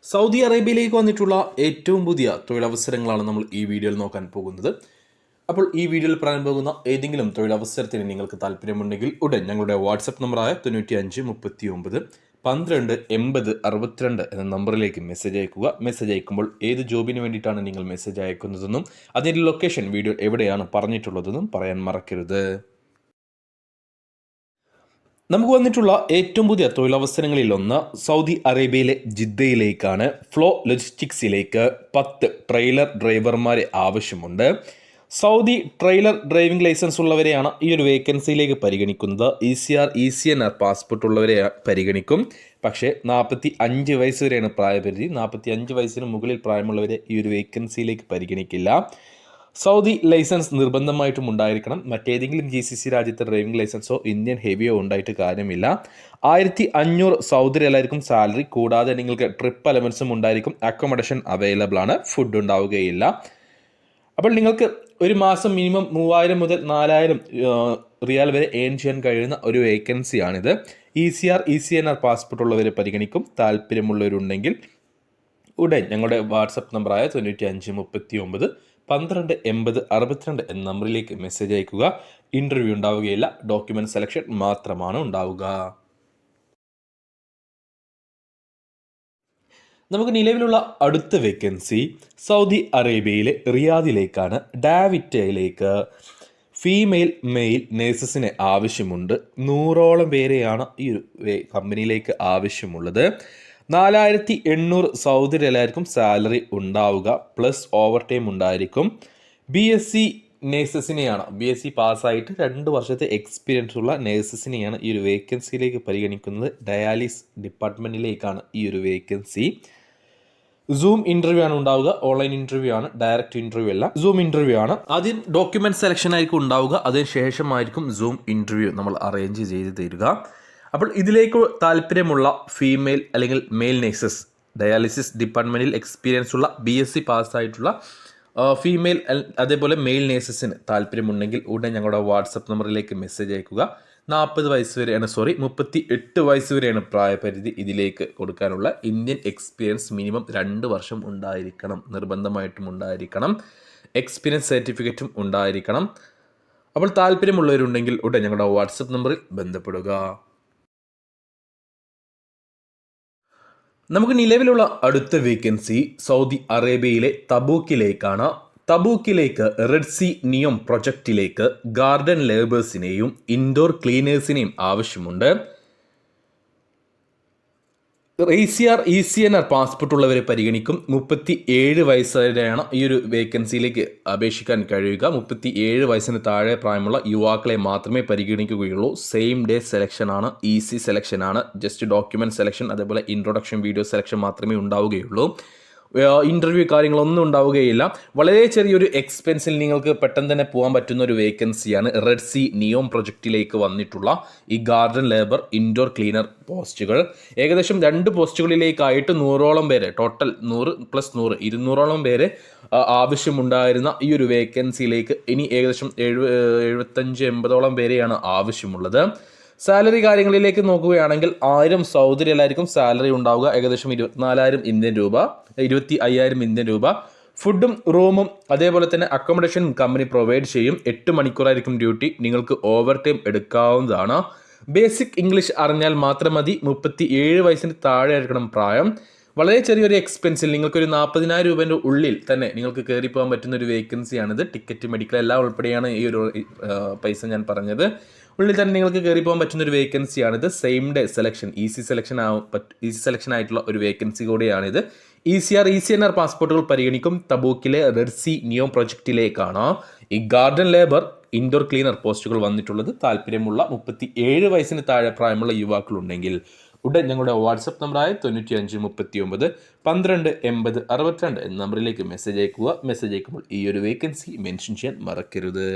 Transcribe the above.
Saudi അറേബ്യയിലേക്ക് വന്നിട്ടുള്ള ഏറ്റവും പുതിയ തൊഴിലവസരങ്ങളാണ് നമ്മൾ ഈ വീഡിയോയിൽ നോക്കാൻ പോകുന്നത്. അപ്പോൾ ഈ വീഡിയോയിൽ പറയാൻ പോകുന്ന ഏതെങ്കിലും തൊഴിലവസരത്തിന് നിങ്ങൾക്ക് താല്പര്യമുണ്ടെങ്കിൽ ഉടൻ ഞങ്ങളുടെ വാട്സപ്പ് നമ്പറായ 9539128062 എന്ന നമ്പറിലേക്ക് മെസ്സേജ് അയക്കുക. മെസ്സേജ് അയക്കുമ്പോൾ ഏത് ജോബിന് വേണ്ടിയിട്ടാണ് നിങ്ങൾ മെസ്സേജ് അയക്കുന്നതെന്നും അതിൻ്റെ ലൊക്കേഷൻ വീഡിയോ എവിടെയാണ് പറഞ്ഞിട്ടുള്ളതെന്നും പറയാൻ മറക്കരുത്. നമുക്ക് വന്നിട്ടുള്ള ഏറ്റവും പുതിയ തൊഴിലവസരങ്ങളിൽ ഒന്ന് സൗദി അറേബ്യയിലെ ജിദ്ദയിലേക്കാണ്. ഫ്ലോ ലോജിസ്റ്റിക്സിലേക്ക് 10 ട്രെയിലർ ഡ്രൈവർമാരെ ആവശ്യമുണ്ട്. സൗദി ട്രെയിലർ ഡ്രൈവിംഗ് ലൈസൻസ് ഉള്ളവരെയാണ് ഈ ഒരു വേക്കൻസിയിലേക്ക് പരിഗണിക്കുന്നത്. ECNR പാസ്പോർട്ട് ഉള്ളവരെ പരിഗണിക്കും. പക്ഷേ 45 വയസ്സ് വരെയാണ് പ്രായപരിധി. 45 വയസ്സിന് മുകളിൽ പ്രായമുള്ളവരെ ഈ ഒരു വേക്കൻസിയിലേക്ക് പരിഗണിക്കില്ല. സൗദി ലൈസൻസ് നിർബന്ധമായിട്ടും ഉണ്ടായിരിക്കണം. മറ്റേതെങ്കിലും GCC രാജ്യത്തെ ഡ്രൈവിംഗ് ലൈസൻസോ ഇന്ത്യൻ ഹെവിയോ ഉണ്ടായിട്ട് കാര്യമില്ല. 1500 സൗദി റിയാലായിരിക്കും സാലറി. കൂടാതെ നിങ്ങൾക്ക് ട്രിപ്പ് അലവൻസും ഉണ്ടായിരിക്കും. അക്കോമഡേഷൻ അവൈലബിൾ ആണ്. ഫുഡ് ഉണ്ടാവുകയില്ല. അപ്പോൾ നിങ്ങൾക്ക് ഒരു മാസം മിനിമം 3000 മുതൽ 4000 റിയാൽ വരെ ഏൺ ചെയ്യാൻ കഴിയുന്ന ഒരു വേക്കൻസിയാണിത്. ECNR പാസ്പോർട്ട് ഉള്ളവരെ പരിഗണിക്കും. താല്പര്യമുള്ളവരുണ്ടെങ്കിൽ ഉടൻ ഞങ്ങളുടെ വാട്സപ്പ് നമ്പറായ 9539128062 എന്ന നമ്പറിലേക്ക് മെസ്സേജ് അയക്കുക. ഇൻ്റർവ്യൂ ഉണ്ടാവുകയില്ല. ഡോക്യുമെൻറ്റ് സെലക്ഷൻ മാത്രമാണ് ഉണ്ടാവുക. നമുക്ക് നിലവിലുള്ള അടുത്ത വേക്കൻസി സൗദി അറേബ്യയിലെ റിയാദിലേക്കാണ്. ഡാവിറ്റയിലേക്ക് ഫീമെയിൽ മെയിൽ നേഴ്സസിനെ ആവശ്യമുണ്ട്. 100ഓളം പേരെയാണ് ഈ ഒരു കമ്പനിയിലേക്ക് ആവശ്യമുള്ളത്. 4800 സൗദി റിയാലായിരിക്കും സാലറി ഉണ്ടാവുക. പ്ലസ് ഓവർ ടൈം ഉണ്ടായിരിക്കും. BSc നേഴ്സസിനെയാണ്, BSc പാസ്സായിട്ട് 2 വർഷത്തെ എക്സ്പീരിയൻസ് ഉള്ള നേഴ്സസിനെയാണ് ഈ ഒരു വേക്കൻസിയിലേക്ക് പരിഗണിക്കുന്നത്. ഡയാലിസ് ഡിപ്പാർട്ട്മെൻറ്റിലേക്കാണ് ഈ ഒരു വേക്കൻസി. സൂം ഇൻ്റർവ്യൂ ആണ് ഉണ്ടാവുക. ഓൺലൈൻ ഇൻ്റർവ്യൂ ആണ്, ഡയറക്റ്റ് ഇൻ്റർവ്യൂ അല്ല, സൂം ഇൻ്റർവ്യൂ ആണ്. ആദ്യം ഡോക്യുമെൻറ്റ് സെലക്ഷൻ ആയിരിക്കും ഉണ്ടാവുക. അതിനുശേഷമായിരിക്കും സൂം ഇൻ്റർവ്യൂ നമ്മൾ അറേഞ്ച് ചെയ്ത് തരിക. അപ്പോൾ ഇതിലേക്ക് താല്പര്യമുള്ള ഫീമെയിൽ അല്ലെങ്കിൽ മെയിൽ നേഴ്സസ്, ഡയാലിസിസ് ഡിപ്പാർട്ട്മെൻറ്റിൽ എക്സ്പീരിയൻസ് ഉള്ള BSc പാസ്സായിട്ടുള്ള ഫീമെയിൽ അതേപോലെ മെയിൽ നേഴ്സസിന് താല്പര്യമുണ്ടെങ്കിൽ ഉടൻ ഞങ്ങളുടെ വാട്സപ്പ് നമ്പറിലേക്ക് മെസ്സേജ് അയക്കുക. 38 വയസ്സ് വരെയാണ് പ്രായപരിധി. ഇതിലേക്ക് കൊടുക്കാനുള്ള ഇന്ത്യൻ എക്സ്പീരിയൻസ് മിനിമം 2 വർഷം ഉണ്ടായിരിക്കണം. നിർബന്ധമായിട്ടും ഉണ്ടായിരിക്കണം. എക്സ്പീരിയൻസ് സർട്ടിഫിക്കറ്റും ഉണ്ടായിരിക്കണം. അപ്പോൾ താല്പര്യമുള്ളവരുണ്ടെങ്കിൽ ഉടൻ ഞങ്ങളുടെ വാട്സപ്പ് നമ്പറിൽ ബന്ധപ്പെടുക. നമുക്ക് നിലവിലുള്ള അടുത്ത വേക്കൻസി സൗദി അറേബ്യയിലെ തബൂക്കിലേക്കാണ്. തബൂക്കിലേക്ക് റെഡ് സീ നിയോം പ്രൊജക്റ്റിലേക്ക് ഗാർഡൻ ലേബേഴ്സിനെയും ഇൻഡോർ ക്ലീനേഴ്സിനെയും ആവശ്യമുണ്ട്. ECNR പാസ്പോർട്ട് ഉള്ളവരെ പരിഗണിക്കും. 37 വയസ്സ് വരെയാണ് ഈ ഒരു വേക്കൻസിയിലേക്ക് അപേക്ഷിക്കാൻ കഴിയുക. 37 വയസ്സിന് താഴെ പ്രായമുള്ള യുവാക്കളെ മാത്രമേ പരിഗണിക്കുകയുള്ളൂ. സെയിം ഡേ സെലക്ഷൻ ആണ്, ഈസി സെലക്ഷൻ ആണ്. ജസ്റ്റ് ഡോക്യുമെൻറ്റ് സെലക്ഷൻ അതേപോലെ ഇൻട്രൊഡക്ഷൻ വീഡിയോ സെലക്ഷൻ മാത്രമേ ഉണ്ടാവുകയുള്ളൂ. ഇൻ്റർവ്യൂ കാര്യങ്ങളൊന്നും ഉണ്ടാവുകയില്ല. വളരെ ചെറിയൊരു എക്സ്പെൻസിൽ നിങ്ങൾക്ക് പെട്ടെന്ന് തന്നെ പോകാൻ പറ്റുന്ന ഒരു വേക്കൻസിയാണ് റെഡ് സീ നിയോം പ്രൊജക്റ്റിലേക്ക് വന്നിട്ടുള്ള ഈ ഗാർഡൻ ലേബർ ഇൻഡോർ ക്ലീനർ പോസ്റ്റുകൾ. ഏകദേശം 2 പോസ്റ്റുകളിലേക്കായിട്ട് 100ഓളം പേര്, ടോട്ടൽ 100 + 100 200ഓളം പേര് ആവശ്യമുണ്ടായിരുന്ന ഈ ഒരു വേക്കൻസിയിലേക്ക് ഇനി ഏകദേശം 75-80ഓളം പേരെയാണ് ആവശ്യമുള്ളത്. സാലറി കാര്യങ്ങളിലേക്ക് നോക്കുകയാണെങ്കിൽ 1000 സൗദി റിയാലായിരിക്കും സാലറി ഉണ്ടാവുക. ഏകദേശം 24,000 ഇന്ത്യൻ രൂപ, 25,000 ഇന്ത്യൻ രൂപ. ഫുഡും റൂമും അതേപോലെ തന്നെ അക്കോമഡേഷനും കമ്പനി പ്രൊവൈഡ് ചെയ്യും. 8 മണിക്കൂറായിരിക്കും ഡ്യൂട്ടി. നിങ്ങൾക്ക് ഓവർ ടൈം എടുക്കാവുന്നതാണ്. ബേസിക് ഇംഗ്ലീഷ് അറിഞ്ഞാൽ മാത്രം മതി. 37 വയസ്സിന് താഴെ ആയിരിക്കണം പ്രായം. വളരെ ചെറിയൊരു എക്സ്പെൻസിൽ നിങ്ങൾക്കൊരു 40,000 രൂപേൻ്റെ ഉള്ളിൽ തന്നെ നിങ്ങൾക്ക് കയറി പോകാൻ പറ്റുന്ന ഒരു വേക്കൻസിയാണിത്. ടിക്കറ്റ്, മെഡിക്കൽ എല്ലാം ഉൾപ്പെടെയാണ് ഈ ഒരു പൈസ ഞാൻ പറഞ്ഞത്. ഉള്ളിൽ തന്നെ നിങ്ങൾക്ക് കയറി പോകാൻ പറ്റുന്ന ഒരു വേക്കൻസിയാണിത്. Same day selection, easy selection ആയിട്ടുള്ള ഒരു വേക്കൻസി കൂടിയാണിത്. ECNR പാസ്പോർട്ടുകൾ പരിഗണിക്കും. തബൂക്കിലെ റെഡ് സീ നിയോം പ്രൊജക്റ്റിലേക്കാണ് ഈ ഗാർഡൻ ലേബർ ഇൻഡോർ ക്ലീനർ പോസ്റ്റുകൾ വന്നിട്ടുള്ളത്. താല്പര്യമുള്ള 37 വയസ്സിന് താഴെ പ്രായമുള്ള യുവാക്കളുണ്ടെങ്കിൽ ഉടൻ ഞങ്ങളുടെ വാട്സപ്പ് നമ്പറായ 9539128062 എന്ന നമ്പറിലേക്ക് മെസ്സേജ് അയക്കുക. മെസ്സേജ് അയക്കുമ്പോൾ ഈ ഒരു വേക്കൻസി മെൻഷൻ ചെയ്യാൻ മറക്കരുത്.